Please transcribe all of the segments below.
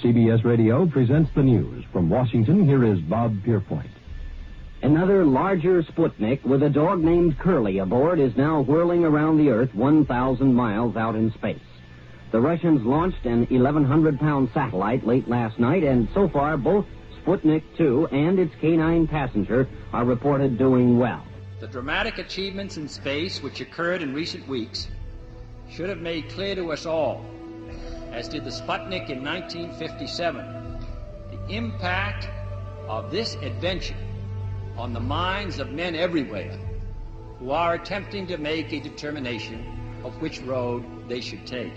CBS Radio presents the news. From Washington, here is Bob Pierpoint. Another larger Sputnik with a dog named Curly aboard is now whirling around the Earth 1,000 miles out in space. The Russians launched an 1,100-pound satellite late last night, and so far both Sputnik 2 and its K-9 passenger are reported doing well. The dramatic achievements in space which occurred in recent weeks should have made clear to us all, as did the Sputnik in 1957, the impact of this adventure on the minds of men everywhere who are attempting to make a determination of which road they should take.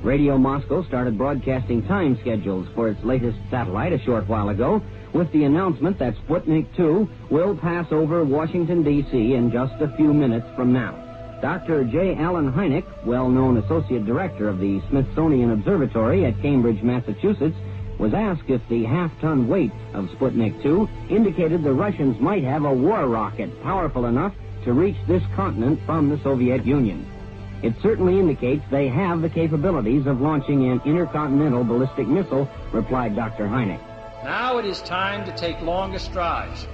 Radio Moscow started broadcasting time schedules for its latest satellite a short while ago, with the announcement that Sputnik 2 will pass over Washington, D.C. in just a few minutes from now. Dr. J. Allen Hynek, well-known associate director of the Smithsonian Observatory at Cambridge, Massachusetts, was asked if the half-ton weight of Sputnik 2 indicated the Russians might have a war rocket powerful enough to reach this continent from the Soviet Union. It certainly indicates they have the capabilities of launching an intercontinental ballistic missile, replied Dr. Hynek. Now it is time to take longer strides.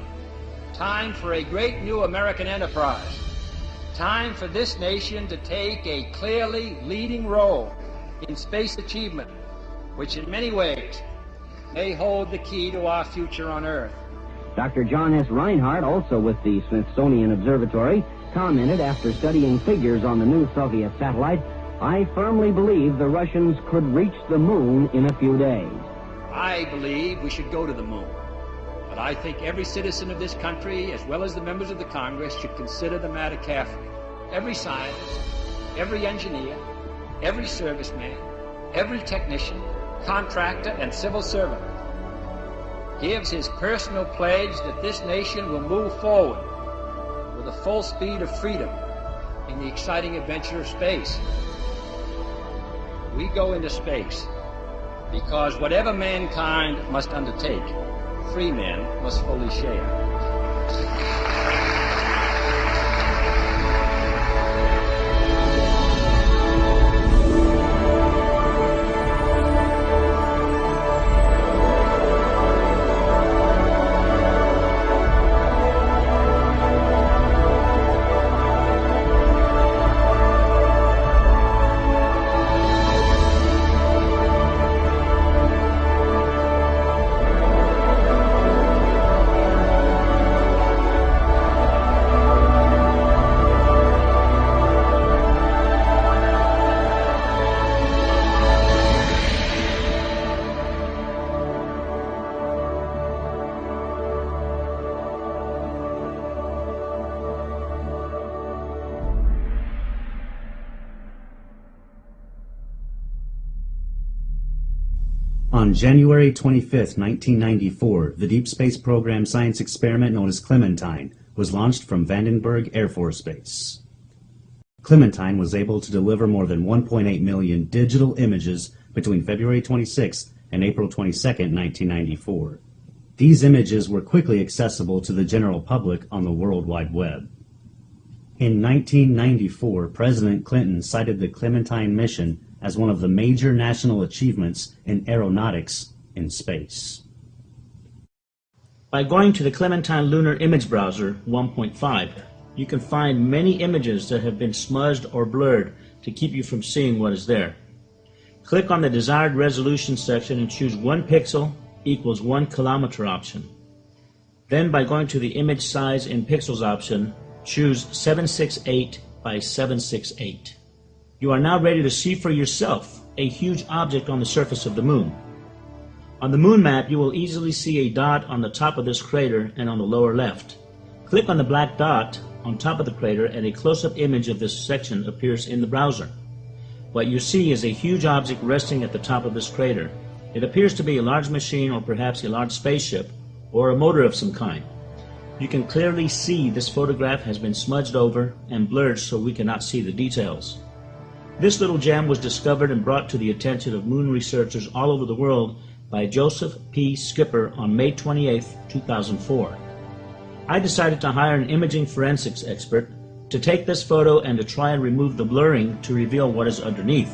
Time for a great new American enterprise. Time for this nation to take a clearly leading role in space achievement, which in many ways may hold the key to our future on Earth. Dr. John S. Reinhardt, also with the Smithsonian Observatory, commented after studying figures on the new Soviet satellite, "I firmly believe the Russians could reach the moon in a few days." I believe we should go to the moon, but I think every citizen of this country, as well as the members of the Congress, should consider the matter carefully. Every scientist, every engineer, every serviceman, every technician, contractor, and civil servant gives his personal pledge that this nation will move forward with the full speed of freedom in the exciting adventure of space. We go into space because whatever mankind must undertake, free men must fully share. On January 25, 1994, the Deep Space Program science experiment known as Clementine was launched from Vandenberg Air Force Base. Clementine was able to deliver more than 1.8 million digital images between February 26 and April 22, 1994. These images were quickly accessible to the general public on the World Wide Web. In 1994, President Clinton cited the Clementine mission as one of the major national achievements in aeronautics in space. By going to the Clementine Lunar Image Browser 1.5, you can find many images that have been smudged or blurred to keep you from seeing what is there. Click on the desired resolution section and choose 1 pixel equals 1 kilometer option. Then by going to the image size in pixels option, choose 768 by 768. You are now ready to see for yourself a huge object on the surface of the moon. On the moon map, you will easily see a dot on the top of this crater and on the lower left. Click on the black dot on top of the crater and a close-up image of this section appears in the browser. What you see is a huge object resting at the top of this crater. It appears to be a large machine or perhaps a large spaceship or a motor of some kind. You can clearly see this photograph has been smudged over and blurred so we cannot see the details. This little gem was discovered and brought to the attention of moon researchers all over the world by Joseph P. Skipper on May 28, 2004. I decided to hire an imaging forensics expert to take this photo and to try and remove the blurring to reveal what is underneath.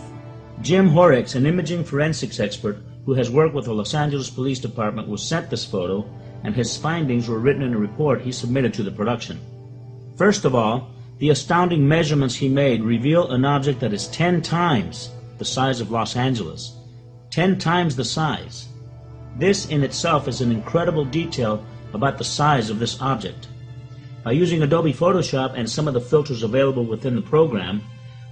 Jim Horrocks, an imaging forensics expert, who has worked with the Los Angeles Police Department, was sent this photo, and his findings were written in a report he submitted to the production. First of all, the astounding measurements he made reveal an object that is 10 times the size of Los Angeles. 10 times the size. This in itself is an incredible detail about the size of this object. By using Adobe Photoshop and some of the filters available within the program,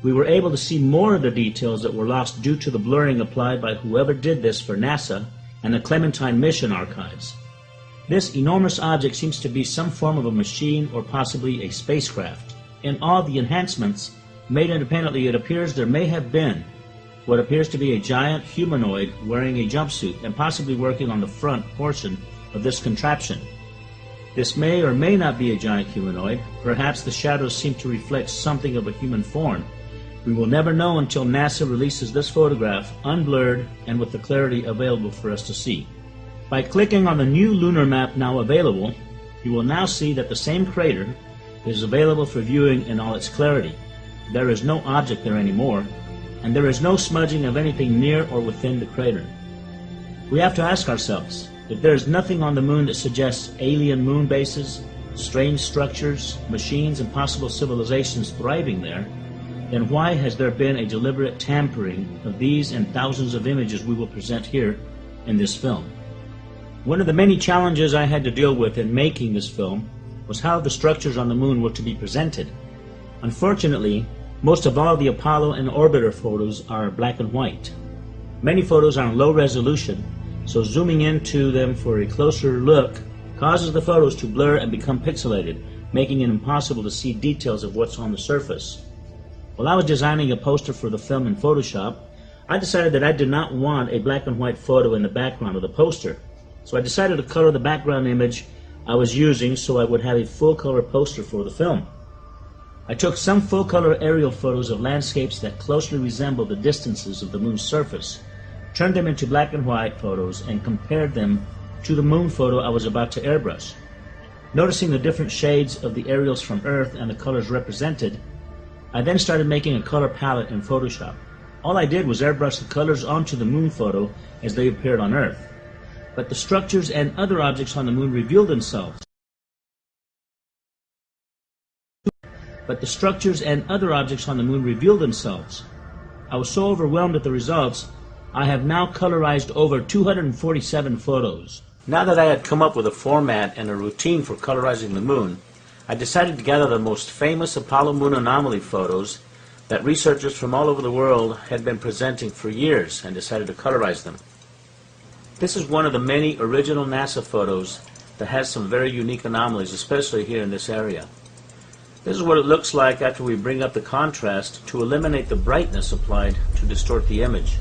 we were able to see more of the details that were lost due to the blurring applied by whoever did this for NASA and the Clementine mission archives. This enormous object seems to be some form of a machine or possibly a spacecraft. In all the enhancements made independently, it appears there may have been what appears to be a giant humanoid wearing a jumpsuit and possibly working on the front portion of this contraption. This may or may not be a giant humanoid. Perhaps the shadows seem to reflect something of a human form. We will never know until NASA releases this photograph unblurred and with the clarity available for us to see. By clicking on the new lunar map now available, you will now see that the same crater is available for viewing in all its clarity. There is no object there anymore, and there is no smudging of anything near or within the crater. We have to ask ourselves, if there is nothing on the moon that suggests alien moon bases, strange structures, machines, and possible civilizations thriving there, then why has there been a deliberate tampering of these and thousands of images we will present here in this film? One of the many challenges I had to deal with in making this film was how the structures on the moon were to be presented. Unfortunately, most of all the Apollo and orbiter photos are black and white. Many photos are in low resolution, so zooming into them for a closer look causes the photos to blur and become pixelated, making it impossible to see details of what's on the surface. While I was designing a poster for the film in Photoshop, I decided that I did not want a black and white photo in the background of the poster. So I decided to color the background image I was using so I would have a full color poster for the film. I took some full color aerial photos of landscapes that closely resemble the distances of the moon's surface, turned them into black and white photos, and compared them to the moon photo I was about to airbrush. Noticing the different shades of the aerials from Earth and the colors represented, I then started making a color palette in Photoshop. All I did was airbrush the colors onto the moon photo as they appeared on Earth. But the structures and other objects on the moon revealed themselves. I was so overwhelmed at the results, I have now colorized over 247 photos. Now that I had come up with a format and a routine for colorizing the moon, I decided to gather the most famous Apollo moon anomaly photos that researchers from all over the world had been presenting for years and decided to colorize them. This is one of the many original NASA photos that has some very unique anomalies, especially here in this area. This is what it looks like after we bring up the contrast to eliminate the brightness applied to distort the image.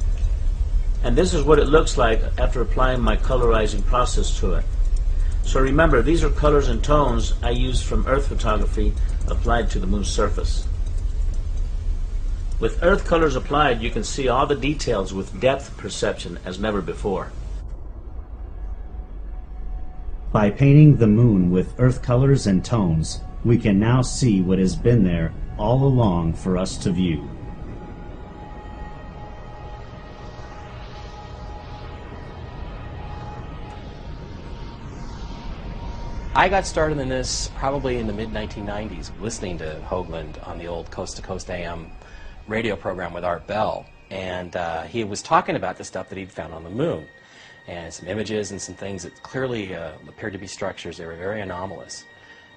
And this is what it looks like after applying my colorizing process to it. So remember, these are colors and tones I used from Earth photography applied to the moon's surface. With Earth colors applied, you can see all the details with depth perception as never before. By painting the moon with Earth colors and tones, we can now see what has been there all along for us to view. I got started in this probably in the mid-1990s, listening to Hoagland on the old Coast to Coast AM radio program with Art Bell, and he was talking about the stuff that he'd found on the moon, and some images and some things that clearly appeared to be structures. They were very anomalous,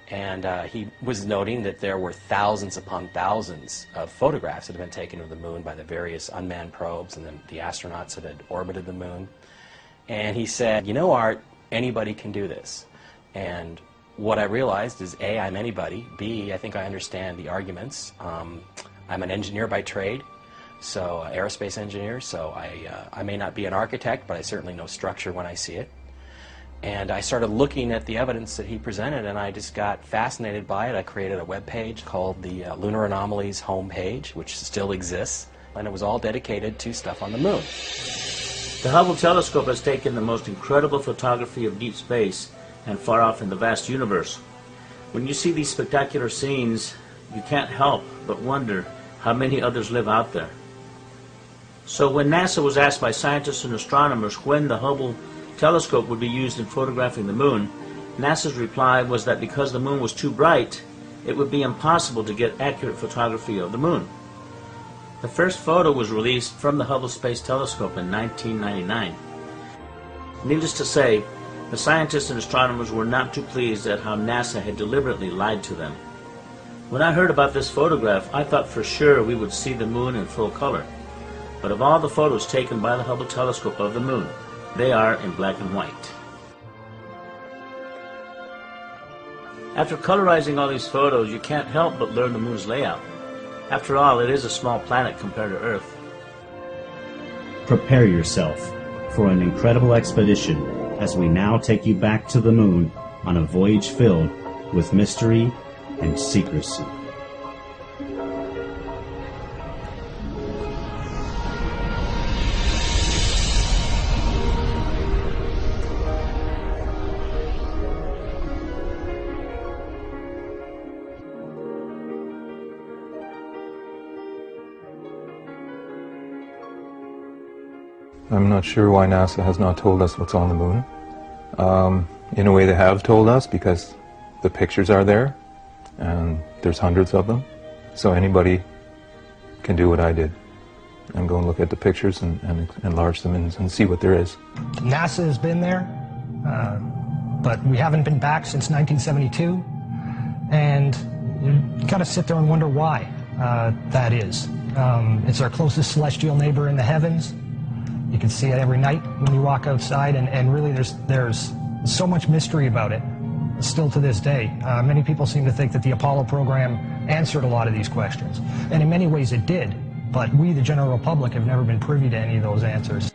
and he was noting that there were thousands upon thousands of photographs that had been taken of the moon by the various unmanned probes and then the astronauts that had orbited the moon. And he said, you know, Art, anybody can do this. And what I realized is, A, I'm anybody. B, I think I understand the arguments. I'm an engineer by trade, so aerospace engineer, so I may not be an architect, but I certainly know structure when I see it. And I started looking at the evidence that he presented, and I just got fascinated by it. I created a web page called the Lunar Anomalies homepage, which still exists, and it was all dedicated to stuff on the moon. The Hubble telescope has taken the most incredible photography of deep space and far off in the vast universe. When you see these spectacular scenes, you can't help but wonder how many others live out there. So when NASA was asked by scientists and astronomers when the Hubble telescope would be used in photographing the moon, NASA's reply was that because the moon was too bright, it would be impossible to get accurate photography of the moon. The first photo was released from the Hubble Space Telescope in 1999. Needless to say, the scientists and astronomers were not too pleased at how NASA had deliberately lied to them. When I heard about this photograph, I thought for sure we would see the moon in full color. But of all the photos taken by the Hubble telescope of the moon, they are in black and white. After colorizing all these photos, you can't help but learn the moon's layout. After all, it is a small planet compared to Earth. Prepare yourself for an incredible expedition as we now take you back to the moon on a voyage filled with mystery and secrecy. I'm not sure why NASA has not told us what's on the moon. In a way they have told us because the pictures are there and there's hundreds of them. So anybody can do what I did and go and look at the pictures and enlarge them and see what there is. NASA has been there, but we haven't been back since 1972. And you got to sit there and wonder why that is. It's our closest celestial neighbor in the heavens. You can see it every night when you walk outside, and really there's so much mystery about it, still to this day. Many people seem to think that the Apollo program answered a lot of these questions, and in many ways it did, but we, the general public, have never been privy to any of those answers.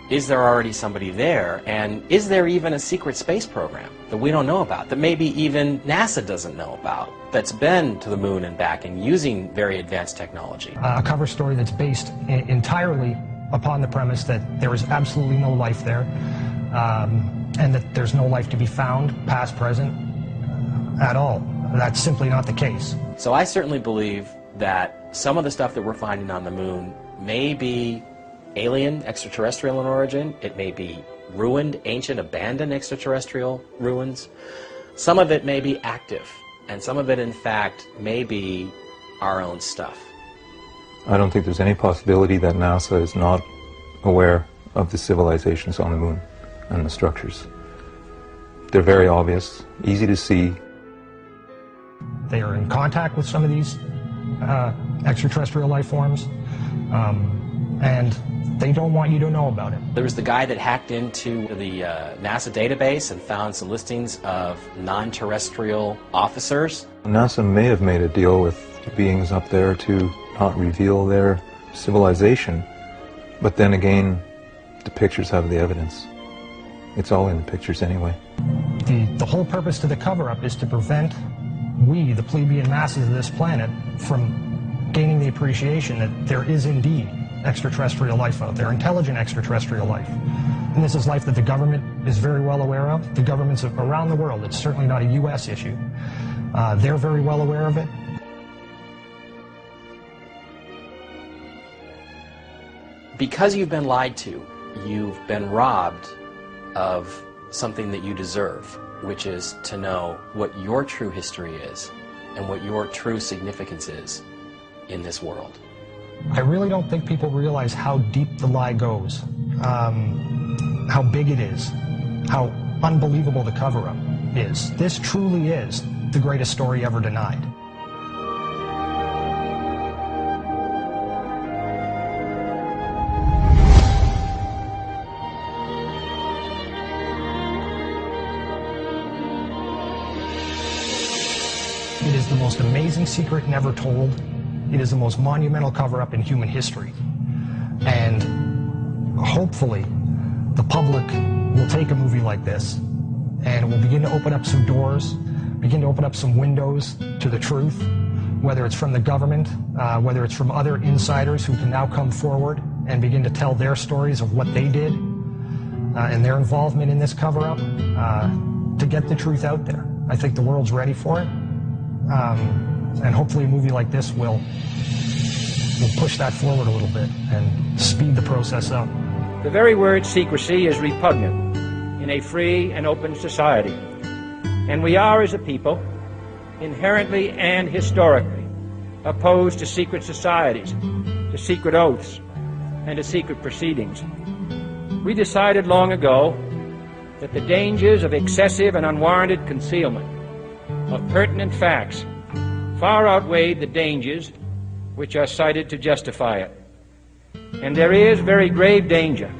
Is there already somebody there, and is there even a secret space program that we don't know about, that maybe even NASA doesn't know about, that's been to the moon and back and using very advanced technology? A cover story that's based entirely upon the premise that there is absolutely no life there, and that there's no life to be found, past, present, at all. That's simply not the case. So I certainly believe that some of the stuff that we're finding on the moon may be alien, extraterrestrial in origin. It may be ruined, ancient, abandoned extraterrestrial ruins. Some of it may be active, and some of it, in fact, may be our own stuff. I don't think there's any possibility that NASA is not aware of the civilizations on the moon and the structures. They're very obvious, easy to see. They are in contact with some of these extraterrestrial life forms, and they don't want you to know about it. There was the guy that hacked into the NASA database and found some listings of non-terrestrial officers. NASA may have made a deal with beings up there to not reveal their civilization, but then again, the pictures have the evidence. It's all in the pictures anyway. The whole purpose to the cover-up is to prevent we, the plebeian masses of this planet, from gaining the appreciation that there is indeed extraterrestrial life out there, intelligent extraterrestrial life. And this is life that the government is very well aware of. The governments around the world, it's certainly not a U.S. issue. They're very well aware of it. Because you've been lied to, you've been robbed of something that you deserve, which is to know what your true history is and what your true significance is in this world. I really don't think people realize how deep the lie goes, how big it is, how unbelievable the cover-up is. This truly is the greatest story ever denied. It is the most amazing secret never told. It is the most monumental cover-up in human history. And hopefully, the public will take a movie like this and will begin to open up some doors, begin to open up some windows to the truth, whether it's from the government, whether it's from other insiders who can now come forward and begin to tell their stories of what they did and their involvement in this cover-up, to get the truth out there. I think the world's ready for it, and hopefully a movie like this will push that forward a little bit and speed the process up. The very word secrecy is repugnant in a free and open society, and we are, as a people, inherently and historically opposed to secret societies, to secret oaths, and to secret proceedings. We decided long ago that the dangers of excessive and unwarranted concealment of pertinent facts far outweighed the dangers which are cited to justify it. And there is very grave danger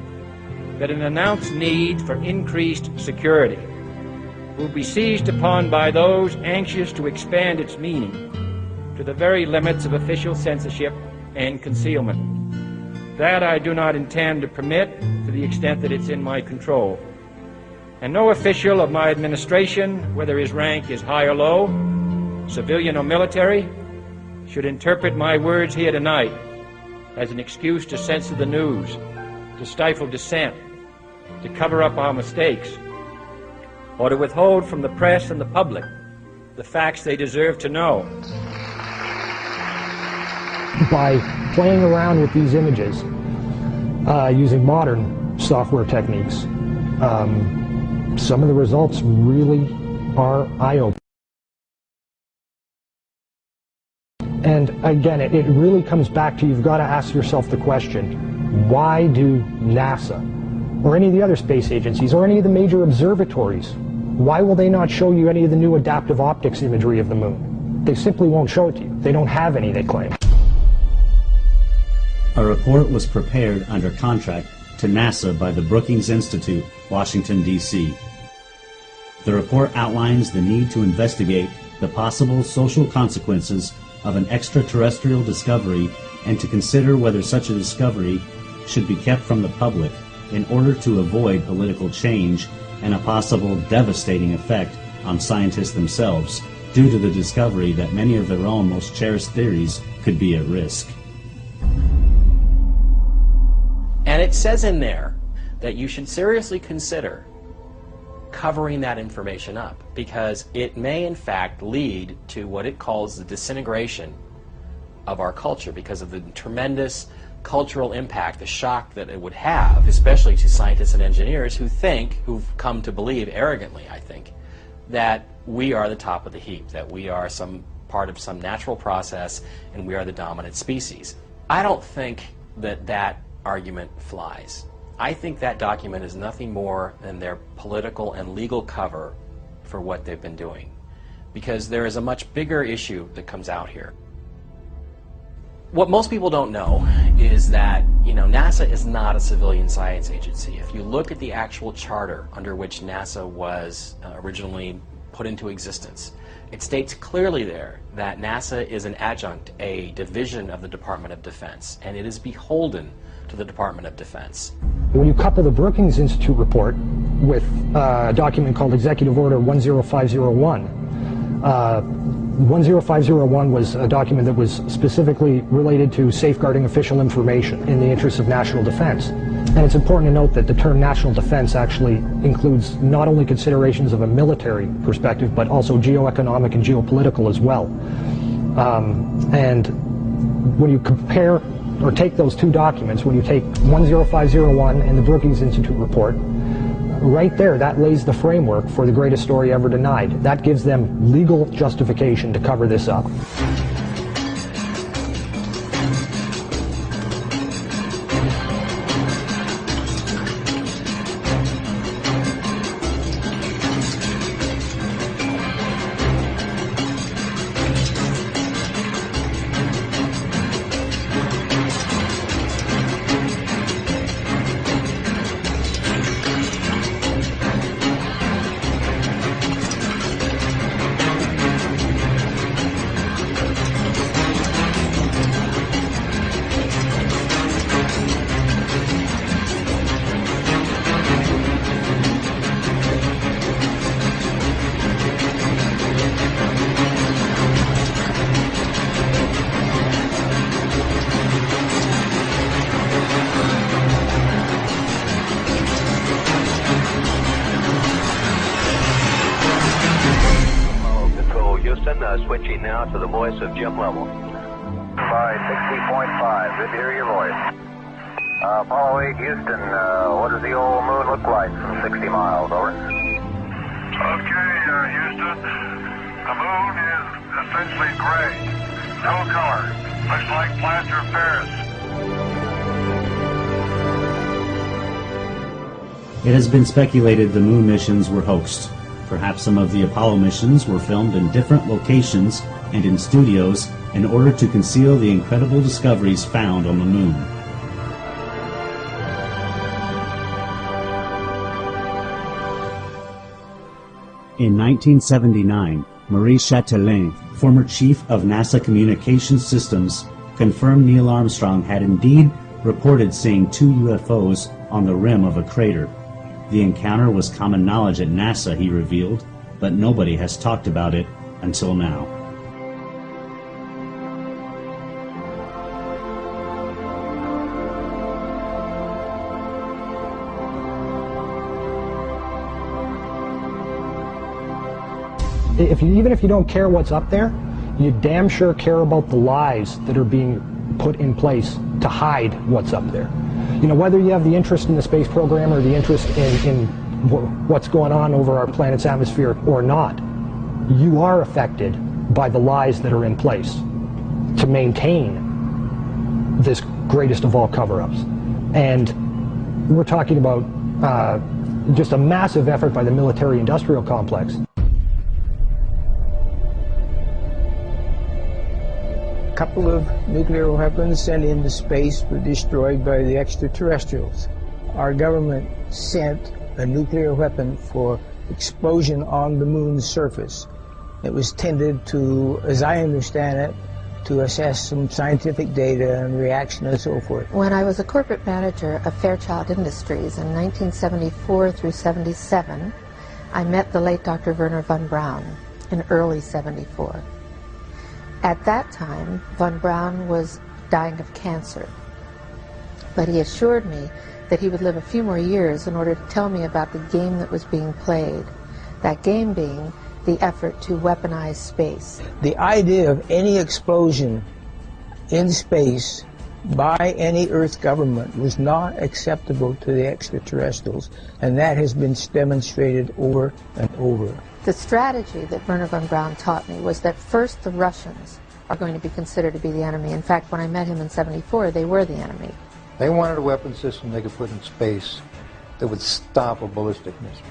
that an announced need for increased security will be seized upon by those anxious to expand its meaning to the very limits of official censorship and concealment. That I do not intend to permit to the extent that it's in my control. And no official of my administration, whether his rank is high or low, civilian or military, should interpret my words here tonight as an excuse to censor the news, to stifle dissent, to cover up our mistakes, or to withhold from the press and the public the facts they deserve to know. By playing around with these images, using modern software techniques, some of the results really are eye-opening. And again, it really comes back to, you've got to ask yourself the question, why do NASA or any of the other space agencies or any of the major observatories, why will they not show you any of the new adaptive optics imagery of the moon? They simply won't show it to you. They don't have any, they claim. A report was prepared under contract to NASA by the Brookings Institute, Washington, D.C. The report outlines the need to investigate the possible social consequences of an extraterrestrial discovery and to consider whether such a discovery should be kept from the public in order to avoid political change and a possible devastating effect on scientists themselves due to the discovery that many of their own most cherished theories could be at risk. And it says in there that you should seriously consider covering that information up, because it may in fact lead to what it calls the disintegration of our culture because of the tremendous cultural impact, the shock that it would have, especially to scientists and engineers who've come to believe arrogantly, I think, that we are the top of the heap, that we are some part of some natural process and we are the dominant species. I don't think that that argument flies. I think that document is nothing more than their political and legal cover for what they've been doing, because there is a much bigger issue that comes out here. What most people don't know is that, NASA is not a civilian science agency. If you look at the actual charter under which NASA was originally put into existence, it states clearly there that NASA is an adjunct, a division of the Department of Defense, and it is beholden to the Department of Defense. When you couple the Brookings Institute report with a document called Executive Order 10501, 10501 was a document that was specifically related to safeguarding official information in the interests of national defense. And it's important to note that the term national defense actually includes not only considerations of a military perspective, but also geoeconomic and geopolitical as well. And when you compare or take those two documents, when you take 10501 and the Brookings Institute report, right there, that lays the framework for the greatest story ever denied. That gives them legal justification to cover this up. switching now to the voice of Jim Lovell. 60.5, good to hear your voice. Apollo 8, Houston, what does the old moon look like from 60 miles, over? Okay, Houston, the moon is essentially gray, no color, looks like plaster of Paris. It has been speculated the moon missions were hoaxed. Perhaps some of the Apollo missions were filmed in different locations and in studios in order to conceal the incredible discoveries found on the moon. In 1979, Marie Chatelain, former chief of NASA Communications Systems, confirmed Neil Armstrong had indeed reported seeing 2 UFOs on the rim of a crater. The encounter was common knowledge at NASA, he revealed, but nobody has talked about it until now. Even if you don't care what's up there, you damn sure care about the lies that are being put in place to hide what's up there. You know, whether you have the interest in the space program or the interest in what's going on over our planet's atmosphere or not, you are affected by the lies that are in place to maintain this greatest of all cover-ups. And we're talking about just a massive effort by the military-industrial complex. A couple of nuclear weapons sent into space were destroyed by the extraterrestrials. Our government sent a nuclear weapon for explosion on the moon's surface. It was tended to, as I understand it, to assess some scientific data and reaction and so forth. When I was a corporate manager of Fairchild Industries in 1974 through 77, I met the late Dr. Werner von Braun in early 74. At that time, von Braun was dying of cancer, but he assured me that he would live a few more years in order to tell me about the game that was being played, that game being the effort to weaponize space. The idea of any explosion in space by any Earth government was not acceptable to the extraterrestrials, and that has been demonstrated over and over. The strategy that Werner von Braun taught me was that first the Russians are going to be considered to be the enemy. In fact, when I met him in 74, they were the enemy. They wanted a weapon system they could put in space that would stop a ballistic missile.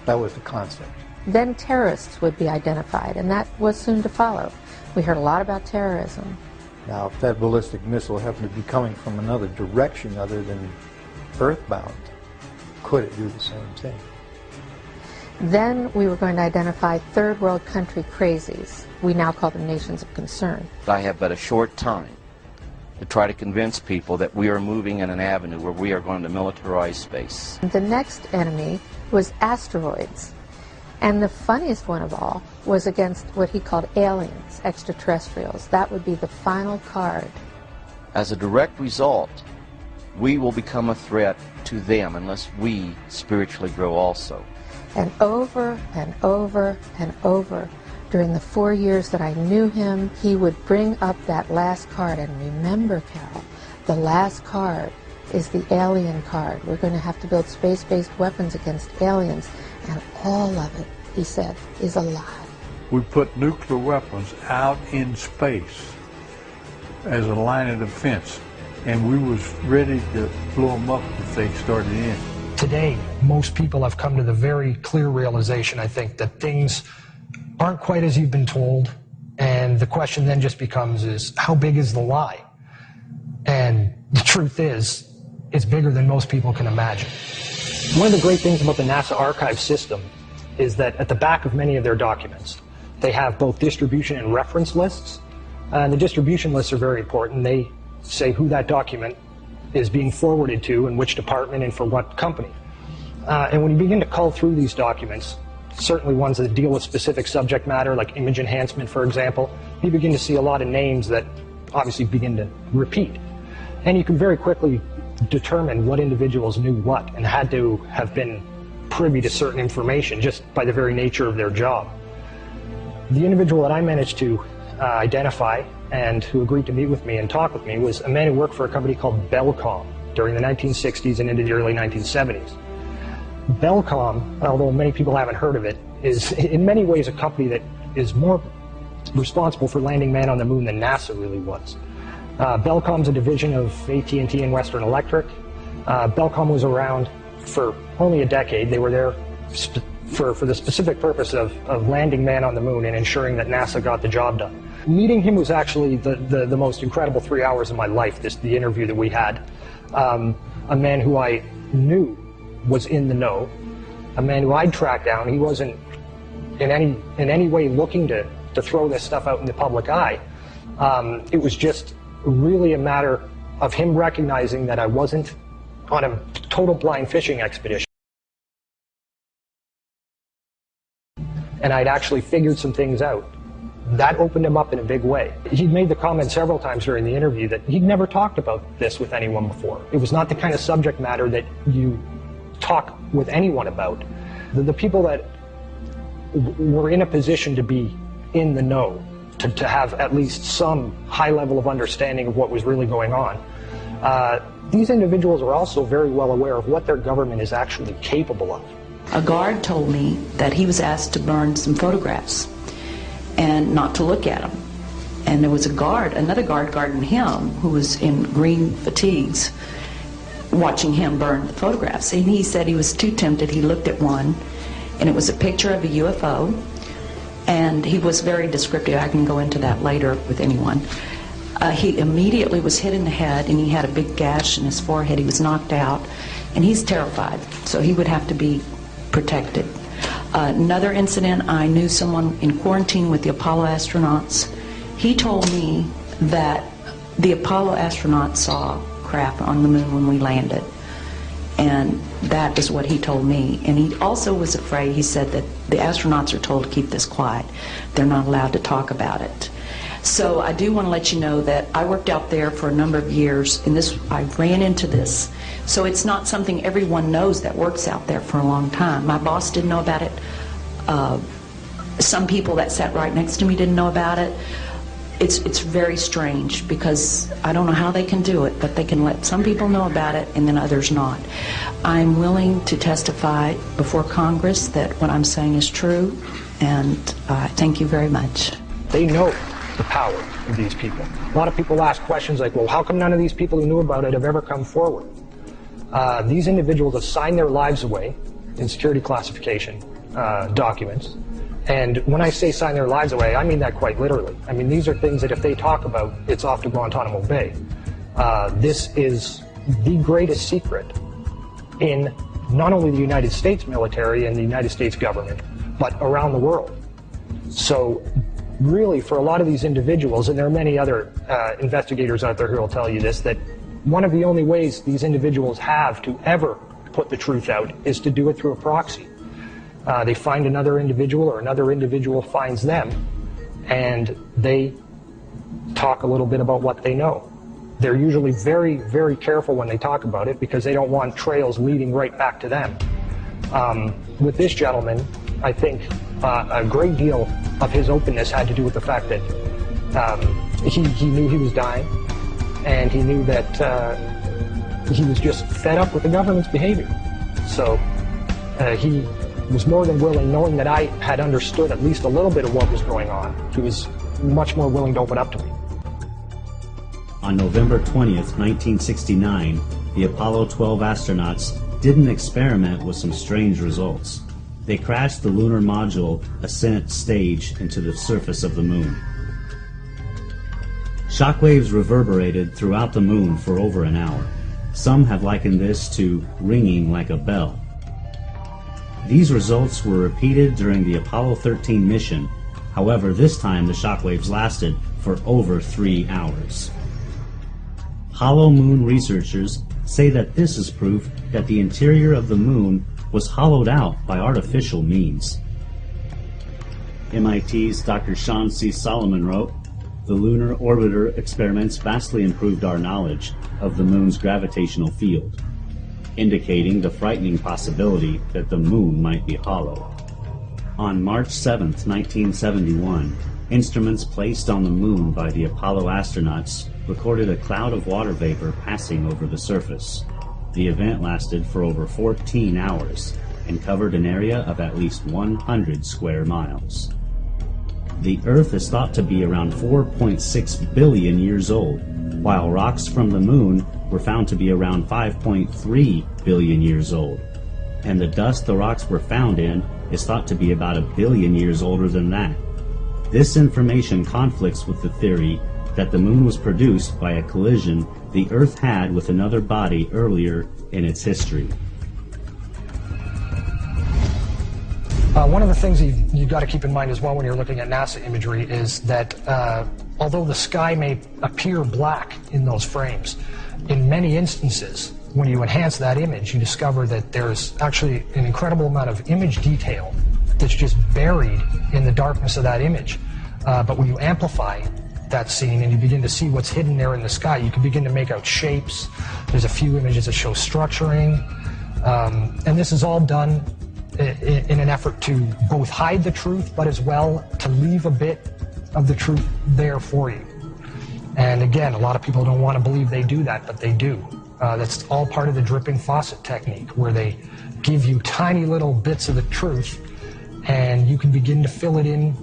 That was the concept. Then terrorists would be identified, and that was soon to follow. We heard a lot about terrorism. Now, if that ballistic missile happened to be coming from another direction other than earthbound, could it do the same thing? Then we were going to identify third world country crazies. We now call them nations of concern. I have but a short time to try to convince people that we are moving in an avenue where we are going to militarize space. The next enemy was asteroids. And the funniest one of all was against what he called aliens, extraterrestrials. That would be the final card. As a direct result, we will become a threat to them unless we spiritually grow also. And over and over and over, during the 4 years that I knew him, he would bring up that last card. And remember, Carol, the last card is the alien card. We're going to have to build space-based weapons against aliens. And all of it, he said, is a lie. We put nuclear weapons out in space as a line of defense, and we was ready to blow them up if they started in. Today, most people have come to the very clear realization, I think, that things aren't quite as you've been told, and the question then just becomes is, how big is the lie? And the truth is, it's bigger than most people can imagine. One of the great things about the NASA archive system is that at the back of many of their documents, they have both distribution and reference lists. And the distribution lists are very important. They say who that document is being forwarded to and which department and for what company. And when you begin to cull through these documents, certainly ones that deal with specific subject matter, like image enhancement, for example, you begin to see a lot of names that obviously begin to repeat. And you can very quickly determine what individuals knew what and had to have been privy to certain information just by the very nature of their job. The individual that I managed to identify and who agreed to meet with me and talk with me was a man who worked for a company called Bellcom during the 1960s and into the early 1970s. Bellcom, although many people haven't heard of it, is in many ways a company that is more responsible for landing man on the moon than NASA really was. Bellcom's a division of AT&T and Western Electric. Bellcom was around for only a decade. They were there for the specific purpose of landing man on the moon and ensuring that NASA got the job done. Meeting him was actually the most incredible 3 hours of my life, the interview that we had. A man who I knew was in the know, a man who I'd tracked down. He wasn't in any way looking to throw this stuff out in the public eye. It was just really a matter of him recognizing that I wasn't on a total blind fishing expedition. And I'd actually figured some things out. That opened him up in a big way. He'd made the comment several times during the interview that he'd never talked about this with anyone before. It was not the kind of subject matter that you talk with anyone about. The people that were in a position to be in the know, to have at least some high level of understanding of what was really going on, these individuals are also very well aware of what their government is actually capable of. A guard told me that he was asked to burn some photographs and not to look at them. And there was another guard guarding him who was in green fatigues watching him burn the photographs. And he said he was too tempted. He looked at one and it was a picture of a UFO, and he was very descriptive. I can go into that later with anyone. He immediately was hit in the head and he had a big gash in his forehead. He was knocked out and he's terrified, so he would have to be protected. Another incident, I knew someone in quarantine with the Apollo astronauts. He told me that the Apollo astronauts saw crap on the moon when we landed. And that is what he told me. And he also was afraid, he said that the astronauts are told to keep this quiet. They're not allowed to talk about it. So I do want to let you know that I worked out there for a number of years, and I ran into this. So it's not something everyone knows that works out there for a long time. My boss didn't know about it. Some people that sat right next to me didn't know about it. It's very strange because I don't know how they can do it, but they can let some people know about it and then others not. I'm willing to testify before Congress that what I'm saying is true, and thank you very much. They know the power of these people. A lot of people ask questions like, well, how come none of these people who knew about it have ever come forward? These individuals have signed their lives away in security classification documents. And when I say sign their lives away, I mean that quite literally. I mean, these are things that if they talk about, it's off to Guantanamo Bay. This is the greatest secret in not only the United States military and the United States government, but around the world. So really, for a lot of these individuals, and there are many other investigators out there who will tell you this, that one of the only ways these individuals have to ever put the truth out is to do it through a proxy. They find another individual, or another individual finds them, and they talk a little bit about what they know. They're usually very, very careful when they talk about it because they don't want trails leading right back to them. With this gentleman, I think a great deal of his openness had to do with the fact that he knew he was dying, and he knew that he was just fed up with the government's behavior. So he was more than willing, knowing that I had understood at least a little bit of what was going on, he was much more willing to open up to me. On November 20th, 1969, the Apollo 12 astronauts did an experiment with some strange results. They crashed the lunar module ascent stage into the surface of the moon. Shockwaves reverberated throughout the moon for over an hour. Some have likened this to ringing like a bell. These results were repeated during the Apollo 13 mission. However, this time the shockwaves lasted for over 3 hours. Hollow moon researchers say that this is proof that the interior of the moon was hollowed out by artificial means. MIT's Dr. Sean C. Solomon wrote, "The lunar orbiter experiments vastly improved our knowledge of the moon's gravitational field, indicating the frightening possibility that the moon might be hollow. On March 7, 1971, instruments placed on the moon by the Apollo astronauts recorded a cloud of water vapor passing over the surface. The event lasted for over 14 hours and covered an area of at least 100 square miles. The Earth is thought to be around 4.6 billion years old, while rocks from the moon were found to be around 5.3 billion years old. And the dust the rocks were found in is thought to be about 1 billion years older than that. This information conflicts with the theory that the moon was produced by a collision the Earth had with another body earlier in its history. One of the things you've got to keep in mind as well when you're looking at NASA imagery is that although the sky may appear black in those frames, in many instances, when you enhance that image, you discover that there's actually an incredible amount of image detail that's just buried in the darkness of that image. But when you amplify that scene and you begin to see what's hidden there in the sky, you can begin to make out shapes. There's a few images that show structuring. And this is all done in an effort to both hide the truth, but as well to leave a bit of the truth there for you. And again, a lot of people don't want to believe they do that, but they do. That's all part of the dripping faucet technique, where they give you tiny little bits of the truth, and you can begin to fill it in,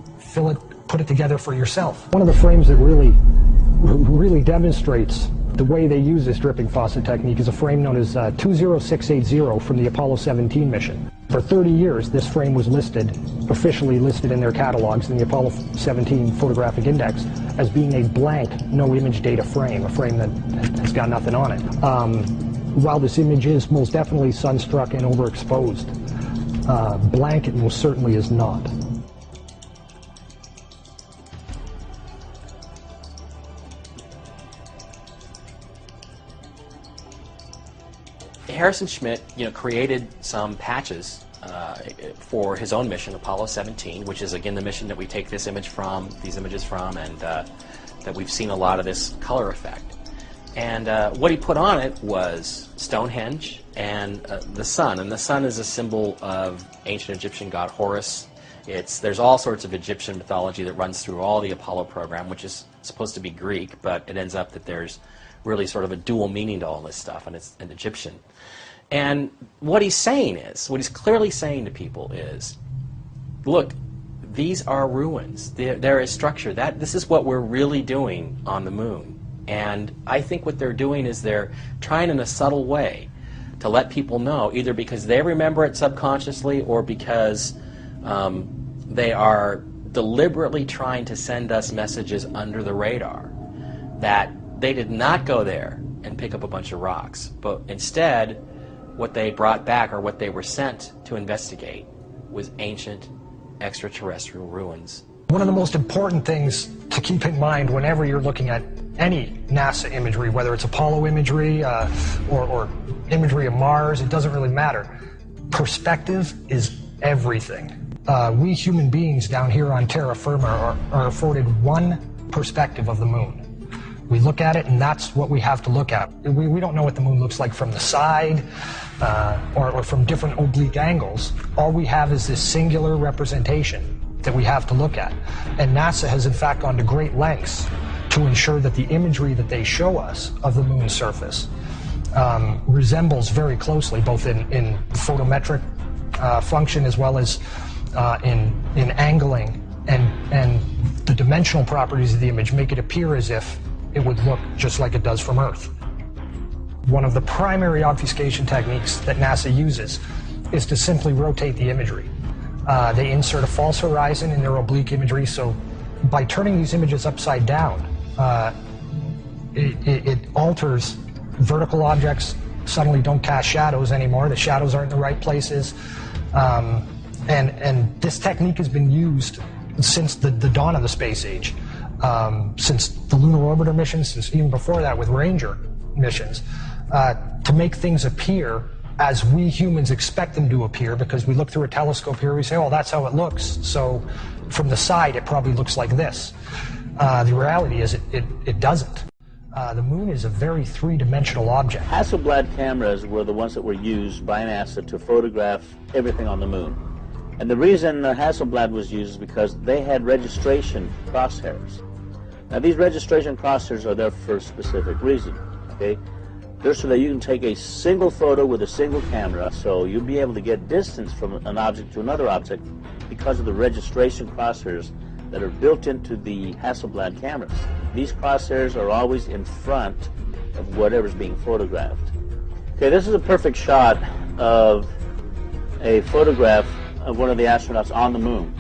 put it together for yourself. One of the frames that really demonstrates the way they use this dripping faucet technique is a frame known as 20680 from the Apollo 17 mission. For 30 years, this frame was officially listed in their catalogs in the Apollo 17 Photographic Index as being a blank, no image data frame, a frame that has got nothing on it. While this image is most definitely sunstruck and overexposed, blank it most certainly is not. Harrison Schmitt, created some patches for his own mission, Apollo 17, which is again the mission that we take these images from, and that we've seen a lot of this color effect. And what he put on it was Stonehenge and the sun. And the sun is a symbol of ancient Egyptian god Horus. There's all sorts of Egyptian mythology that runs through all the Apollo program, which is supposed to be Greek, but it ends up that there's really sort of a dual meaning to all this stuff, and it's an Egyptian. And what he's clearly saying to people is, look, these are ruins. There is structure. This is what we're really doing on the moon. And I think what they're doing is they're trying in a subtle way to let people know, either because they remember it subconsciously or because they are deliberately trying to send us messages under the radar that they did not go there and pick up a bunch of rocks, but instead what they brought back, or what they were sent to investigate, was ancient extraterrestrial ruins. One of the most important things to keep in mind whenever you're looking at any NASA imagery, whether it's Apollo imagery or imagery of Mars, it doesn't really matter. Perspective is everything. We human beings down here on terra firma are afforded one perspective of the moon. We look at it, and that's what we have to look at. We don't know what the moon looks like from the side or from different oblique angles. All we have is this singular representation that we have to look at. And NASA has in fact gone to great lengths to ensure that the imagery that they show us of the moon's surface resembles very closely, both in photometric function as well as in angling, and the dimensional properties of the image make it appear as if it would look just like it does from Earth. One of the primary obfuscation techniques that NASA uses is to simply rotate the imagery. They insert a false horizon in their oblique imagery, so by turning these images upside down, it alters vertical objects. Suddenly don't cast shadows anymore. The shadows aren't in the right places. And this technique has been used since the dawn of the space age. Since the lunar orbiter missions, since even before that with Ranger missions, to make things appear as we humans expect them to appear, because we look through a telescope here, we say, oh, that's how it looks, so from the side it probably looks like this. The reality is it doesn't. The moon is a very three-dimensional object. Hasselblad cameras were the ones that were used by NASA to photograph everything on the moon. And the reason Hasselblad was used is because they had registration crosshairs. Now these registration crosshairs are there for a specific reason, okay? They're so that you can take a single photo with a single camera, so you'll be able to get distance from an object to another object because of the registration crosshairs that are built into the Hasselblad cameras. These crosshairs are always in front of whatever's being photographed. Okay, this is a perfect shot of a photograph of one of the astronauts on the moon.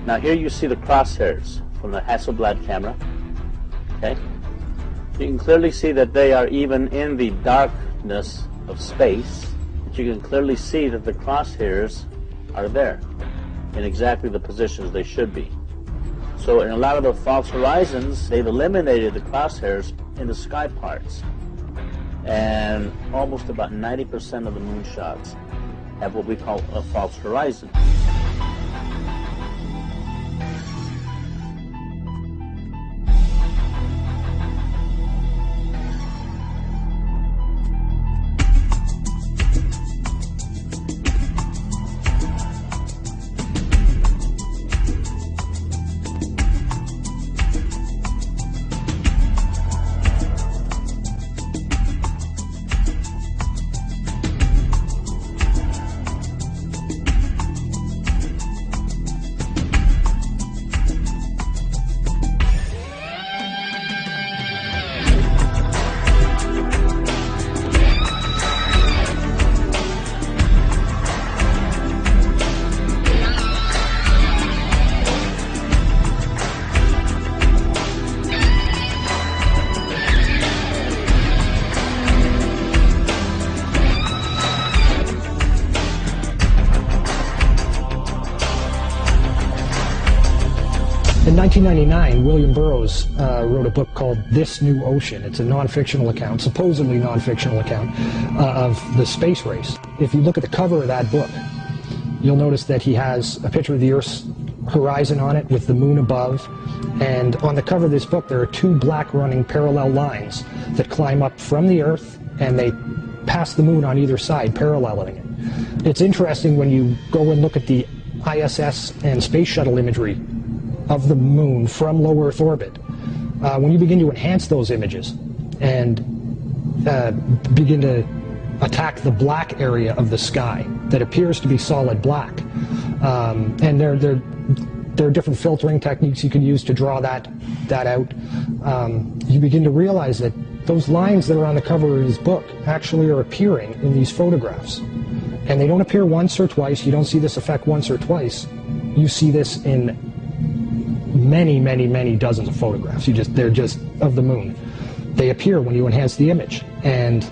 Now here you see the crosshairs from the Hasselblad camera. Okay? You can clearly see that they are even in the darkness of space, but you can clearly see that the crosshairs are there in exactly the positions they should be. So in a lot of the false horizons, they've eliminated the crosshairs in the sky parts. And almost about 90% of the moon shots have what we call a false horizon. In 1999, William Burroughs wrote a book called This New Ocean. It's a non-fictional account, supposedly non-fictional account, of the space race. If you look at the cover of that book, you'll notice that he has a picture of the Earth's horizon on it with the moon above. And on the cover of this book, there are two black running parallel lines that climb up from the Earth, and they pass the moon on either side, paralleling it. It's interesting when you go and look at the ISS and space shuttle imagery of the moon from low Earth orbit. When you begin to enhance those images and begin to attack the black area of the sky that appears to be solid black, and there are different filtering techniques you can use to draw that out, you begin to realize that those lines that are on the cover of his book actually are appearing in these photographs. And they don't appear once or twice. You don't see this effect once or twice. You see this in many, many, many dozens of photographs. They're just of the moon. They appear when you enhance the image. And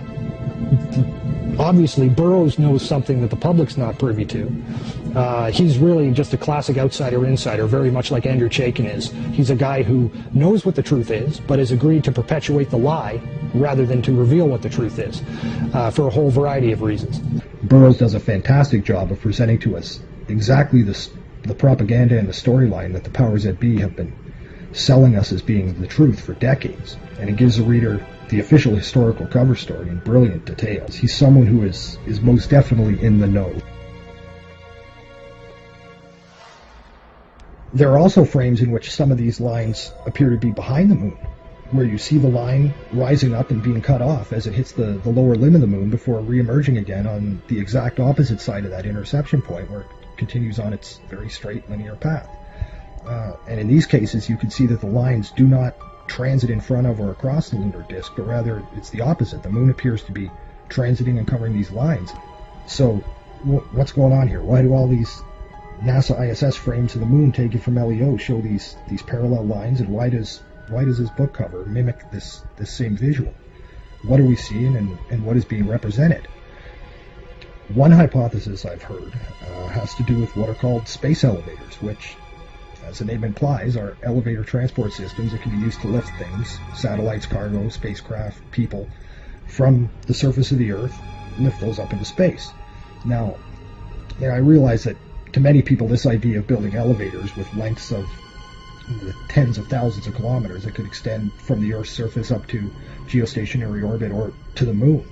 obviously Burroughs knows something that the public's not privy to. He's really just a classic outsider-insider, very much like Andrew Chaikin is. He's a guy who knows what the truth is, but has agreed to perpetuate the lie rather than to reveal what the truth is, for a whole variety of reasons. Burroughs does a fantastic job of presenting to us exactly the propaganda and the storyline that the powers that be have been selling us as being the truth for decades. And it gives the reader the official historical cover story in brilliant details. He's someone who is most definitely in the know. There are also frames in which some of these lines appear to be behind the moon, where you see the line rising up and being cut off as it hits the lower limb of the moon before re-emerging again on the exact opposite side of that interception point, where it continues on its very straight linear path. And in these cases you can see that the lines do not transit in front of or across the lunar disk, but rather it's the opposite. The moon appears to be transiting and covering these lines. So what's going on here? Why do all these NASA ISS frames of the moon taken from LEO show these parallel lines, and why does this book cover mimic this same visual? What are we seeing, and what is being represented? One hypothesis I've heard has to do with what are called space elevators, which, as the name implies, are elevator transport systems that can be used to lift things, satellites, cargo, spacecraft, people, from the surface of the Earth, lift those up into space. Now, I realize that to many people this idea of building elevators with lengths of tens of thousands of kilometers that could extend from the Earth's surface up to geostationary orbit or to the moon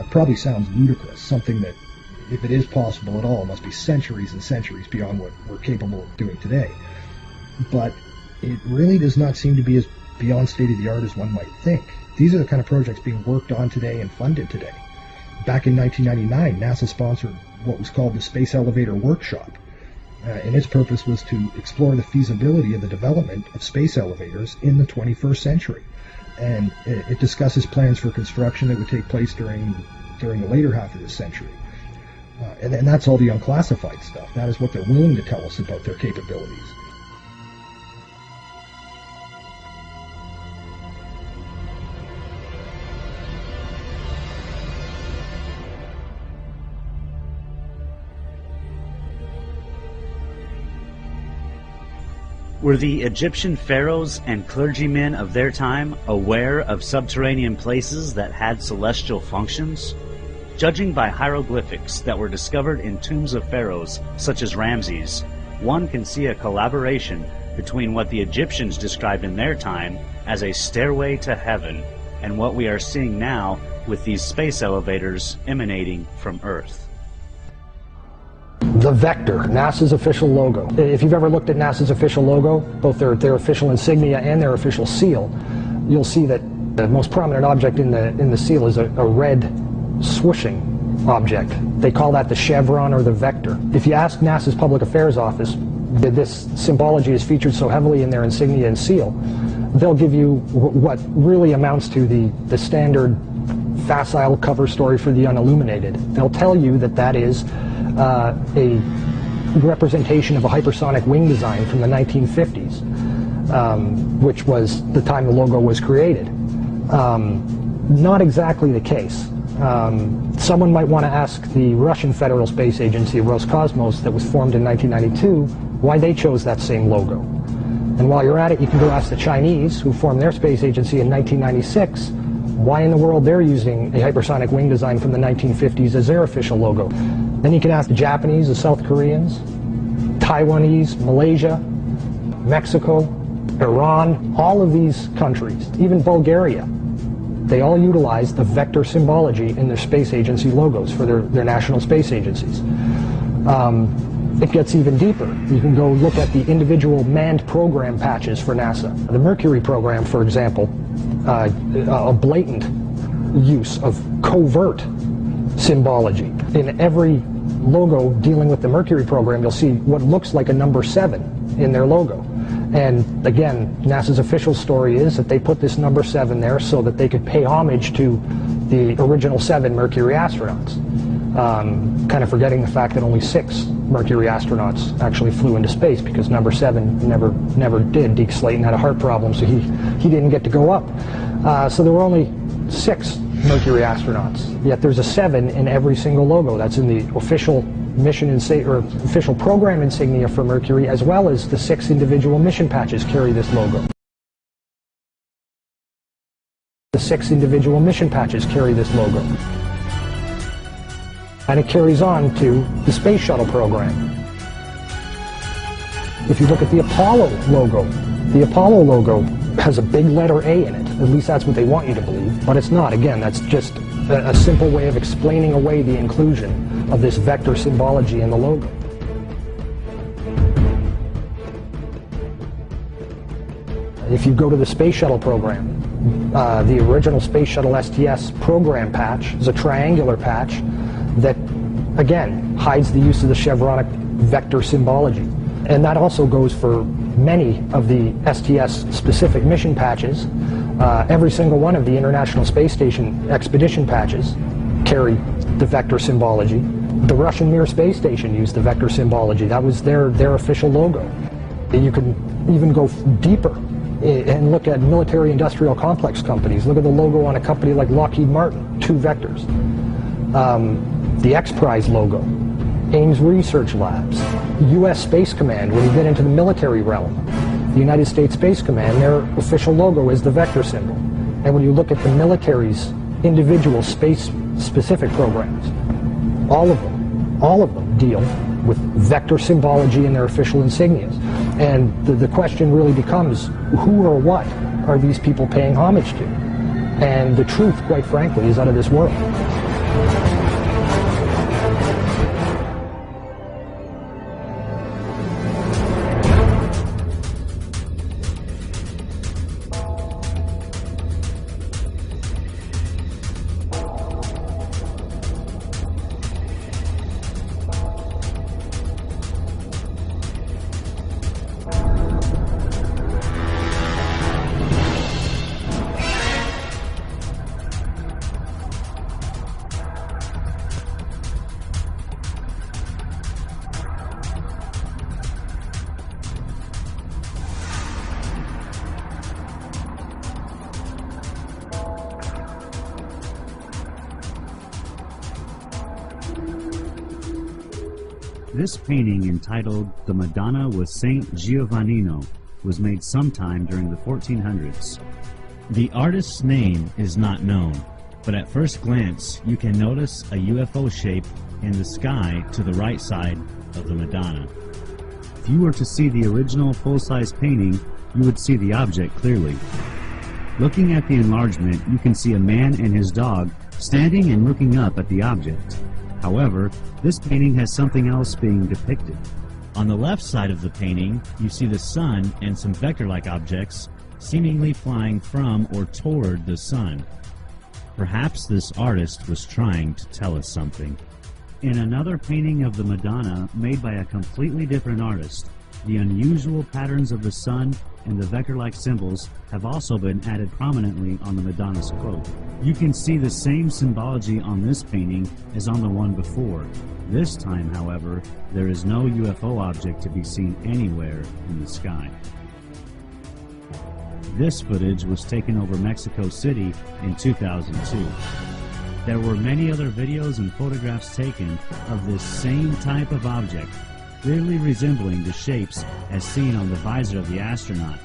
probably sounds ludicrous, something that if it is possible at all, must be centuries and centuries beyond what we're capable of doing today. But it really does not seem to be as beyond state-of-the-art as one might think. These are the kind of projects being worked on today and funded today. Back in 1999, NASA sponsored what was called the Space Elevator Workshop, and its purpose was to explore the feasibility of the development of space elevators in the 21st century. And it discusses plans for construction that would take place during the later half of this century. And that's all the unclassified stuff. That is what they're willing to tell us about their capabilities. Were the Egyptian pharaohs and clergymen of their time aware of subterranean places that had celestial functions? Judging by hieroglyphics that were discovered in tombs of pharaohs, such as Ramses, one can see a collaboration between what the Egyptians described in their time as a stairway to heaven and what we are seeing now with these space elevators emanating from Earth. The Vector, NASA's official logo. If you've ever looked at NASA's official logo, both their official insignia and their official seal, you'll see that the most prominent object in the seal is a red swooshing object. They call that the chevron or the vector. If you ask NASA's Public Affairs Office, this symbology is featured so heavily in their insignia and seal, they'll give you what really amounts to the standard facile cover story for the unilluminated. They'll tell you that that is a representation of a hypersonic wing design from the 1950s, which was the time the logo was created. Not exactly the case. Someone might want to ask the Russian Federal Space Agency, Roscosmos, that was formed in 1992, why they chose that same logo. And while you're at it, you can go ask the Chinese, who formed their space agency in 1996, why in the world they're using a hypersonic wing design from the 1950s as their official logo. Then you can ask the Japanese, the South Koreans, Taiwanese, Malaysia, Mexico, Iran, all of these countries, even Bulgaria. They all utilize the vector symbology in their space agency logos for their national space agencies. It gets even deeper. You can go look at the individual manned program patches for NASA. The Mercury program, for example, a blatant use of covert symbology. In every logo dealing with the Mercury program, you'll see what looks like a number 7 in their logo. And again, NASA's official story is that they put this number 7 there so that they could pay homage to the original 7 Mercury astronauts. Kind of forgetting the fact that only 6 Mercury astronauts actually flew into space, because number 7 never did. Deke Slayton had a heart problem, so he didn't get to go up. So there were only 6 Mercury astronauts, yet there's a 7 in every single logo. That's in the official mission or official program insignia for Mercury, as well as the 6 individual mission patches carry this logo. The 6 individual mission patches carry this logo. And it carries on to the Space Shuttle program. If you look at the Apollo logo has a big letter A in it. At least that's what they want you to believe, but it's not. Again, that's just a simple way of explaining away the inclusion of this vector symbology in the logo. If you go to the Space Shuttle program, the original Space Shuttle STS program patch is a triangular patch that, again, hides the use of the chevronic vector symbology. And that also goes for many of the STS-specific mission patches. Every single one of the International Space Station expedition patches carry the vector symbology. The Russian Mir space station used the vector symbology. That was their official logo. You can even go deeper and look at military-industrial complex companies. Look at the logo on a company like Lockheed Martin, 2 vectors. The X-Prize logo, Ames Research Labs, U.S. Space Command. When you get into the military realm, the United States Space Command, their official logo is the vector symbol. And when you look at the military's individual space-specific programs, all of them deal with vector symbology in their official insignias. And the question really becomes, who or what are these people paying homage to? And the truth, quite frankly, is out of this world. This painting, entitled The Madonna with Saint Giovannino, was made sometime during the 1400s. The artist's name is not known, but at first glance you can notice a UFO shape in the sky to the right side of the Madonna. If you were to see the original full-size painting, you would see the object clearly. Looking at the enlargement, you can see a man and his dog standing and looking up at the object. However, this painting has something else being depicted. On the left side of the painting, you see the sun and some vector-like objects seemingly flying from or toward the sun. Perhaps this artist was trying to tell us something. In another painting of the Madonna made by a completely different artist, the unusual patterns of the sun and the vector-like symbols have also been added prominently on the Madonna's cloak. You can see the same symbology on this painting as on the one before. This time, however, there is no UFO object to be seen anywhere in the sky. This footage was taken over Mexico City in 2002. There were many other videos and photographs taken of this same type of object, clearly resembling the shapes as seen on the visor of the astronaut,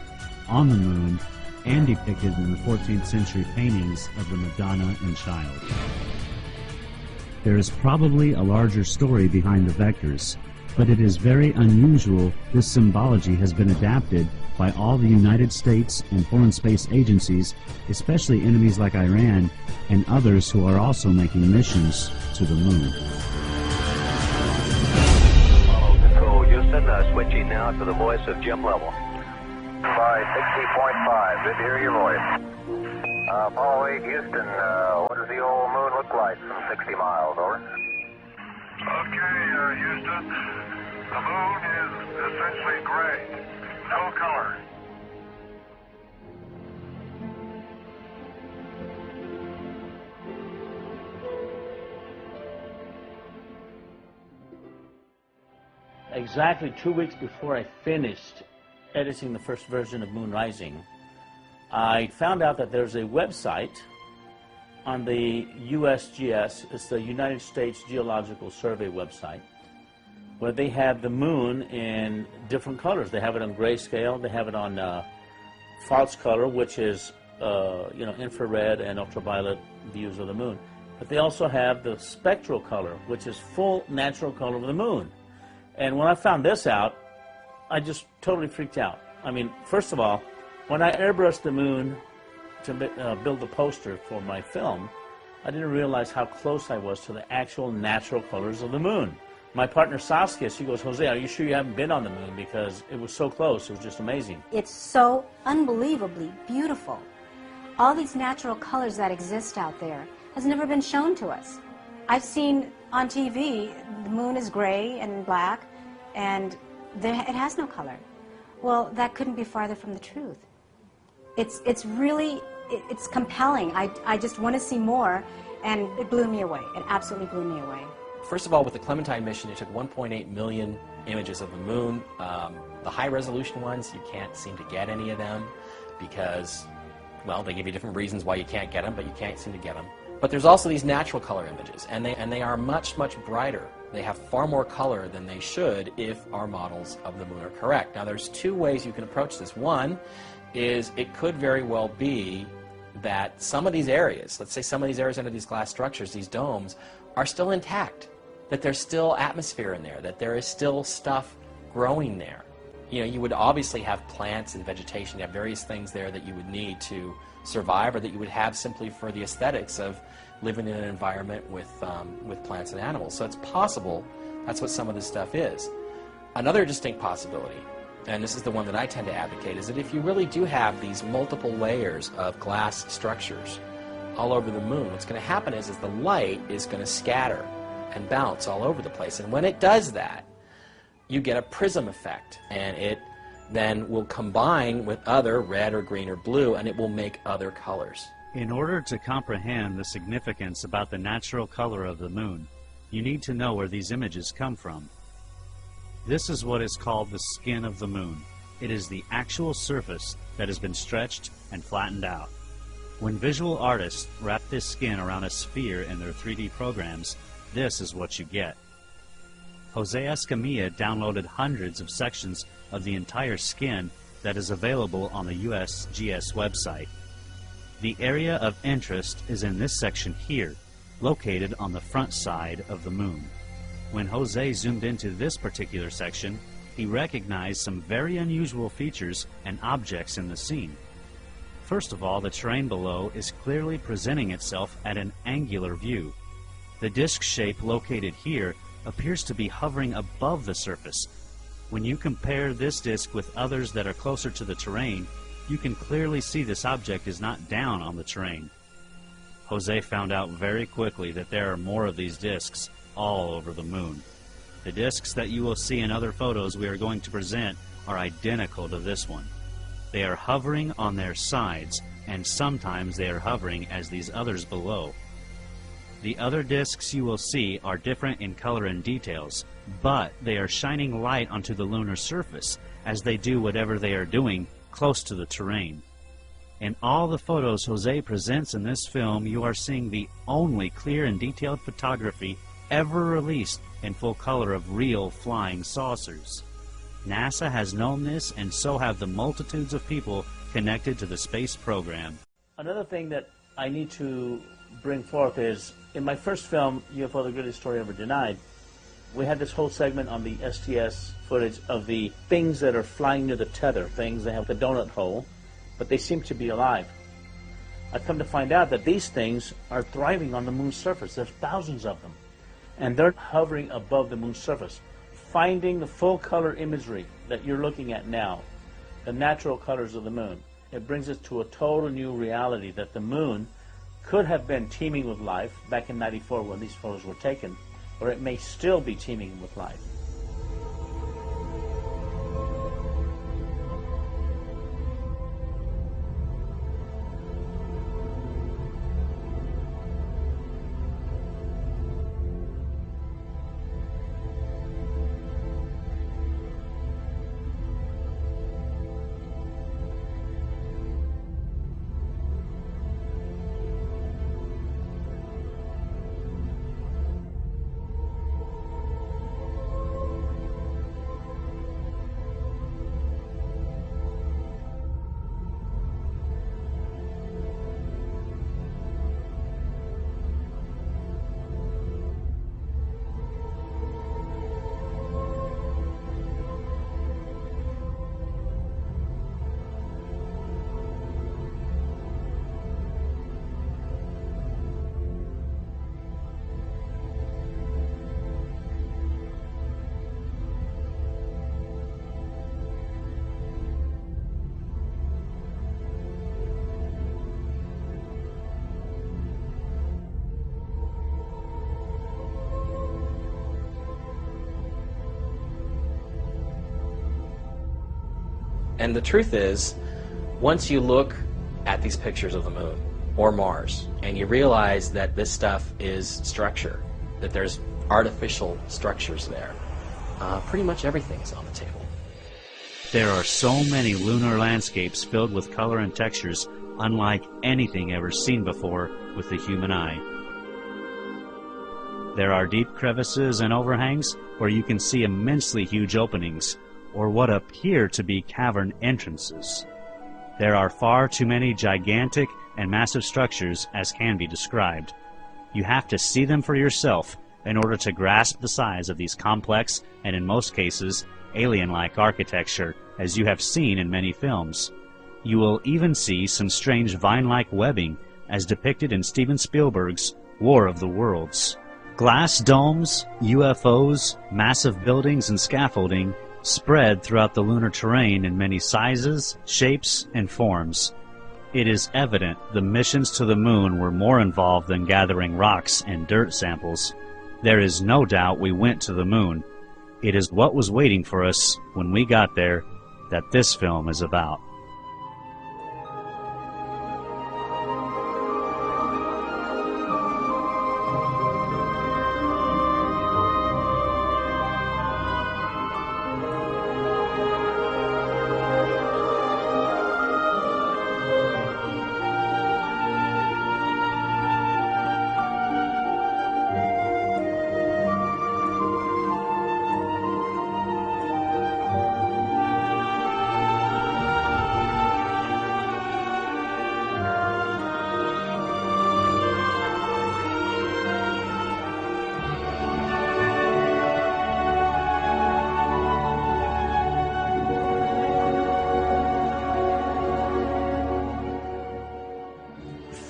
on the moon, and depicted in the 14th century paintings of the Madonna and Child. There is probably a larger story behind the vectors, but it is very unusual this symbology has been adapted by all the United States and foreign space agencies, especially enemies like Iran and others who are also making missions to the moon. Switching now to the voice of Jim Lovell. 560.5, good to hear your voice. Apollo 8, Houston, what does the old moon look like from 60 miles, over? Okay, Houston, the moon is essentially gray, no color. Exactly 2 weeks before I finished editing the first version of Moon Rising, I found out that there's a website on the USGS, it's the United States Geological Survey website, where they have the moon in different colors. They have it on grayscale, they have it on false color, which is infrared and ultraviolet views of the moon. But they also have the spectral color, which is full natural color of the moon. And when I found this out, I just totally freaked out. I mean, first of all, when I airbrushed the moon to build the poster for my film, I didn't realize how close I was to the actual natural colors of the moon. My partner Saskia, she goes, Jose, are you sure you haven't been on the moon? Because it was so close, it was just amazing. It's so unbelievably beautiful. All these natural colors that exist out there has never been shown to us. I've seen on TV, the moon is gray and black, and it has no color. Well, that couldn't be farther from the truth. It's really compelling. I just want to see more, and it blew me away. It absolutely blew me away. First of all, with the Clementine mission, it took 1.8 million images of the moon. The high-resolution ones, you can't seem to get any of them because, well, they give you different reasons why you can't get them, but you can't seem to get them. But there's also these natural color images, and they are much, much brighter. They have far more color than they should if our models of the moon are correct. Now, there's two ways you can approach this. One is it could very well be that some of these areas, let's say some of these areas under these glass structures, these domes, are still intact, that there's still atmosphere in there, that there is still stuff growing there. You know, you would obviously have plants and vegetation, you have various things there that you would need to survive, or that you would have simply for the aesthetics of living in an environment with plants and animals. So it's possible that's what some of this stuff is. Another distinct possibility, and this is the one that I tend to advocate, is that if you really do have these multiple layers of glass structures all over the moon, what's going to happen is the light is going to scatter and bounce all over the place. And when it does that, you get a prism effect, and it then will combine with other red or green or blue, and it will make other colors. In order to comprehend the significance about the natural color of the moon, you need to know where these images come from. This is what is called the skin of the moon. It is the actual surface that has been stretched and flattened out. When visual artists wrap this skin around a sphere in their 3D programs, this is what you get. Jose Escamilla downloaded hundreds of sections of the entire skin that is available on the USGS website. The area of interest is in this section here, located on the front side of the moon. When Jose zoomed into this particular section, he recognized some very unusual features and objects in the scene. First of all, the terrain below is clearly presenting itself at an angular view. The disc shape located here appears to be hovering above the surface. When you compare this disc with others that are closer to the terrain, you can clearly see this object is not down on the terrain. Jose found out very quickly that there are more of these discs all over the moon. The discs that you will see in other photos we are going to present are identical to this one. They are hovering on their sides, and sometimes they are hovering as these others below. The other discs you will see are different in color and details, but they are shining light onto the lunar surface as they do whatever they are doing close to the terrain. In all the photos Jose presents in this film, you are seeing the only clear and detailed photography ever released in full color of real flying saucers. NASA has known this, and so have the multitudes of people connected to the space program. Another thing that I need to bring forth is, in my first film, UFO, the Greatest Story Ever Denied, we had this whole segment on the STS footage of the things that are flying near the tether, things that have the donut hole, but they seem to be alive. I've come to find out that these things are thriving on the moon's surface. There's thousands of them. And they're hovering above the moon's surface, finding the full color imagery that you're looking at now, the natural colors of the moon. It brings us to a total new reality that the moon could have been teeming with life back in '94 when these photos were taken, or it may still be teeming with life. And the truth is, once you look at these pictures of the moon or Mars, and you realize that this stuff is structure, that there's artificial structures there, pretty much everything's on the table. There are so many lunar landscapes filled with color and textures unlike anything ever seen before with the human eye. There are deep crevices and overhangs where you can see immensely huge openings, or what appear to be cavern entrances. There are far too many gigantic and massive structures as can be described. You have to see them for yourself in order to grasp the size of these complex and, in most cases, alien-like architecture, as you have seen in many films. You will even see some strange vine-like webbing, as depicted in Steven Spielberg's War of the Worlds. Glass domes, UFOs, massive buildings and scaffolding spread throughout the lunar terrain in many sizes, shapes, and forms. It is evident the missions to the moon were more involved than gathering rocks and dirt samples. There is no doubt we went to the moon. It is what was waiting for us when we got there that this film is about.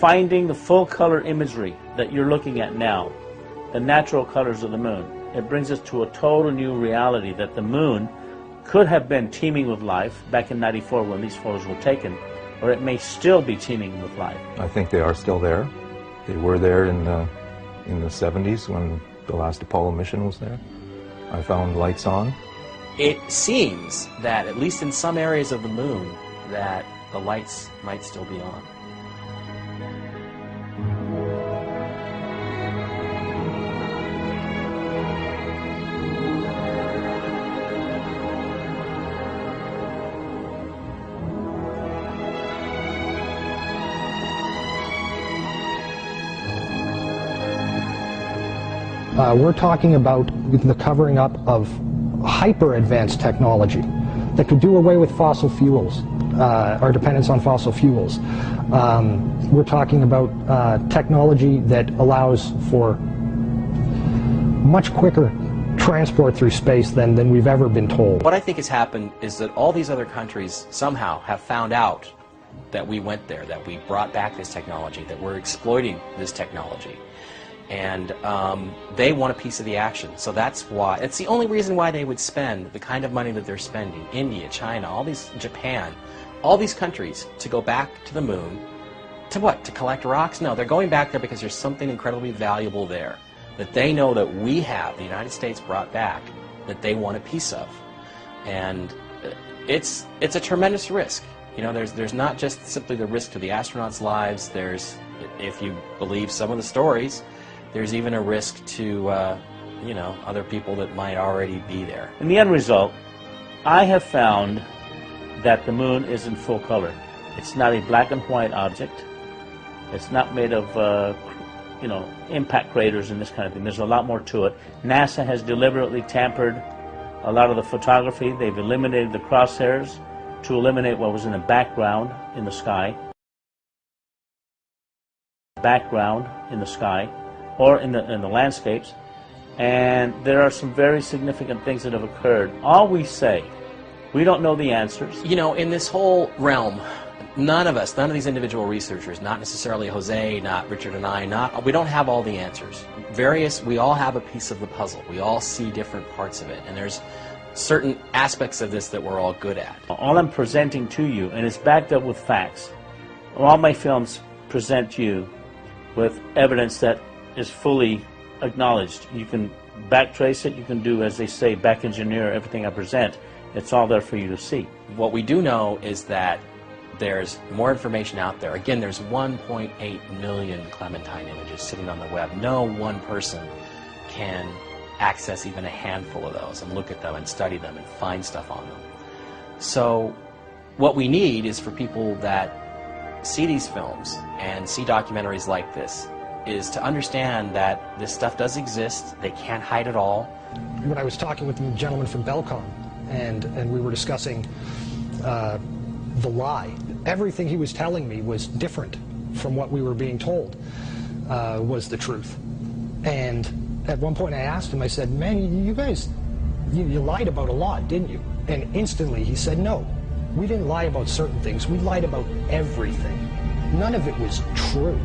finding the full color imagery that you're looking at now, the natural colors of the moon, it brings us to a total new reality that the moon could have been teeming with life back in '94 when these photos were taken, or it may still be teeming with life. I think they are still there. They were there in the 70s when the last Apollo mission was there. I found lights on. It seems that, at least in some areas of the moon, that the lights might still be on. We're talking about the covering up of hyper-advanced technology that could do away with fossil fuels, our dependence on fossil fuels. We're talking about technology that allows for much quicker transport through space than we've ever been told. What I think has happened is that all these other countries somehow have found out that we went there, that we brought back this technology, that we're exploiting this technology. And they want a piece of the action. So that's why, it's the only reason why they would spend the kind of money that they're spending. India, China, all these, Japan, all these countries to go back to the moon. To what? To collect rocks? No, they're going back there because there's something incredibly valuable there that they know that we have, the United States brought back, that they want a piece of. And it's a tremendous risk. You know, there's not just simply the risk to the astronauts' lives. There's, if you believe some of the stories, there's even a risk to, you know, other people that might already be there. In the end result, I have found that the moon is in full color. It's not a black and white object. It's not made of, you know, impact craters and this kind of thing. There's a lot more to it. NASA has deliberately tampered a lot of the photography. They've eliminated the crosshairs to eliminate what was in the background in the sky. Or in the landscapes, and there are some very significant things that have occurred. All we say, we don't know the answers. You know, in this whole realm, none of us, none of these individual researchers, not necessarily Jose, not Richard and I, we don't have all the answers. We all have a piece of the puzzle. We all see different parts of it, and there's certain aspects of this that we're all good at. All I'm presenting to you, and it's backed up with facts, all my films present you with evidence that is fully acknowledged. You can backtrace it, you can do, as they say, back engineer everything I present. It's all there for you to see. What we do know is that there's more information out there. Again, there's 1.8 million Clementine images sitting on the web. No one person can access even a handful of those and look at them and study them and find stuff on them. So what we need is for people that see these films and see documentaries like this is to understand that this stuff does exist. They can't hide it all. When I was talking with the gentleman from Belcom, and we were discussing the lie, everything he was telling me was different from what we were being told was the truth. And at one point I asked him, I said, man, you guys, you lied about a lot, didn't you? And instantly he said, no, we didn't lie about certain things. We lied about everything. None of it was true.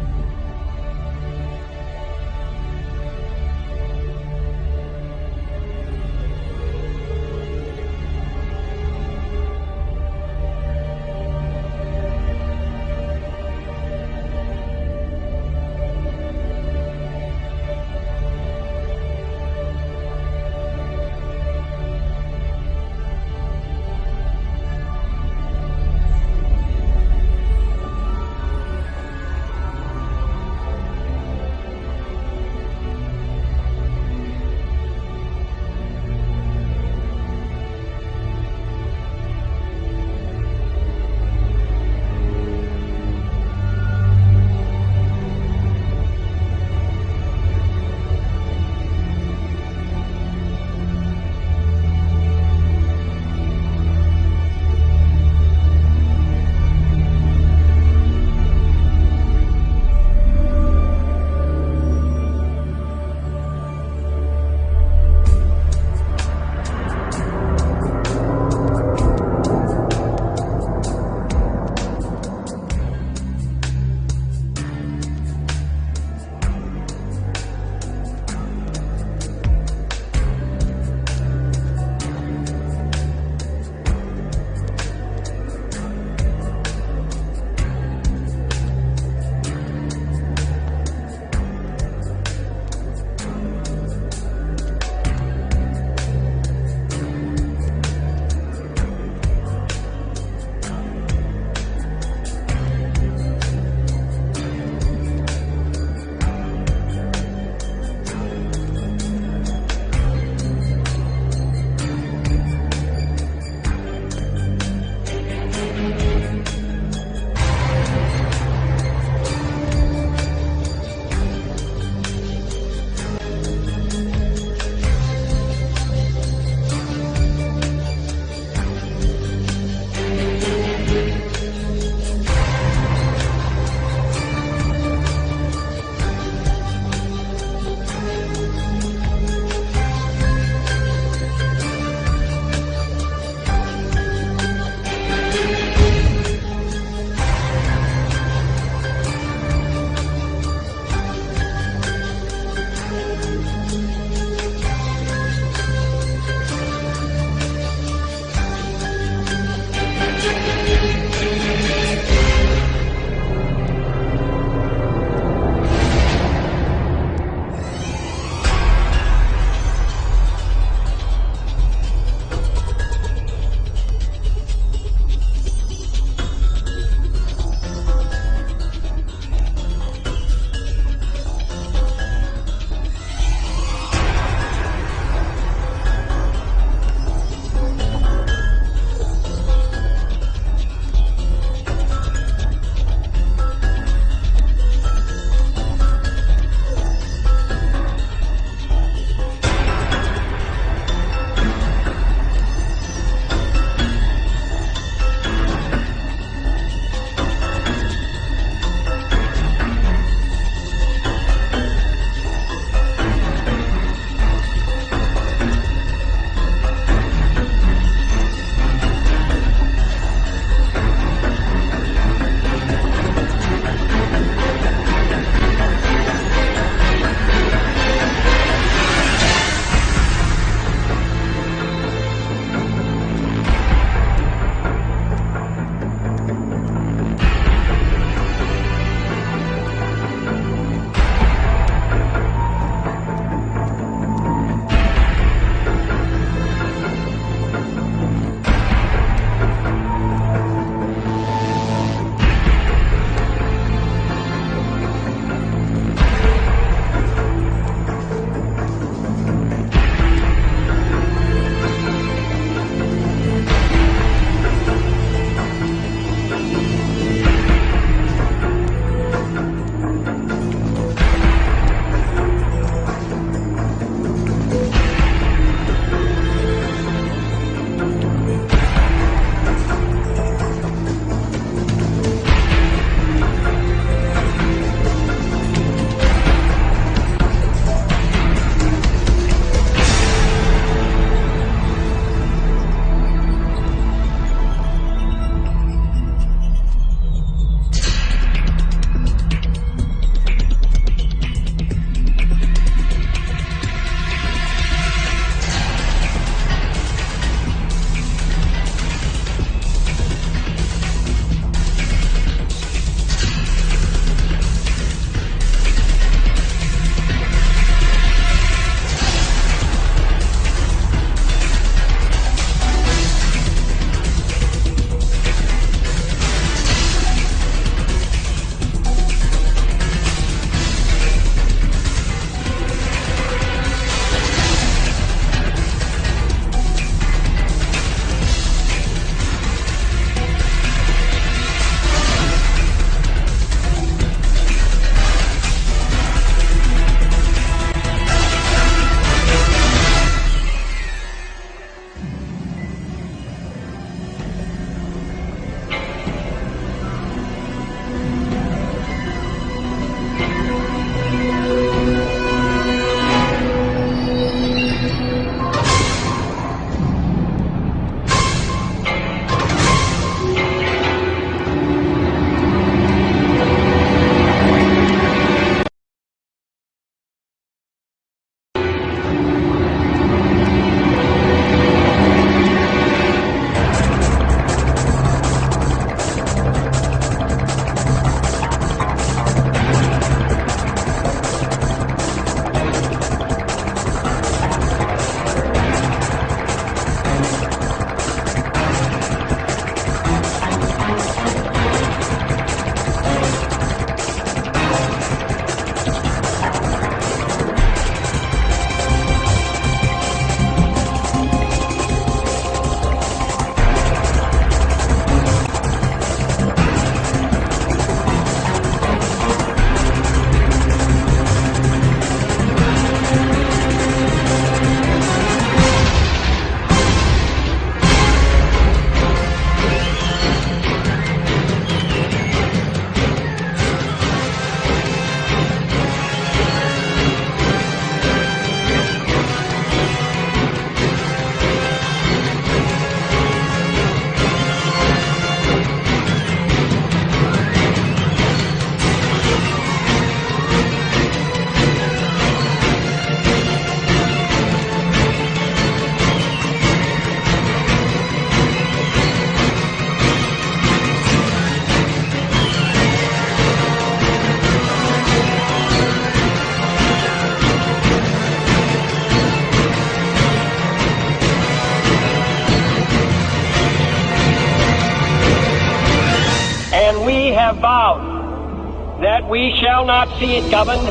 have vowed that we shall not see it governed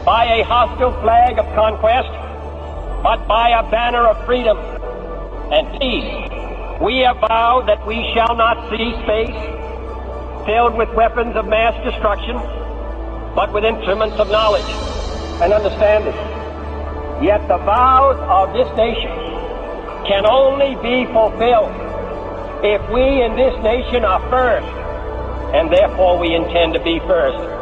by a hostile flag of conquest, but by a banner of freedom and peace. We have vowed that we shall not see space filled with weapons of mass destruction, but with instruments of knowledge and understanding. Yet the vows of this nation can only be fulfilled if we in this nation are first, and therefore we intend to be first.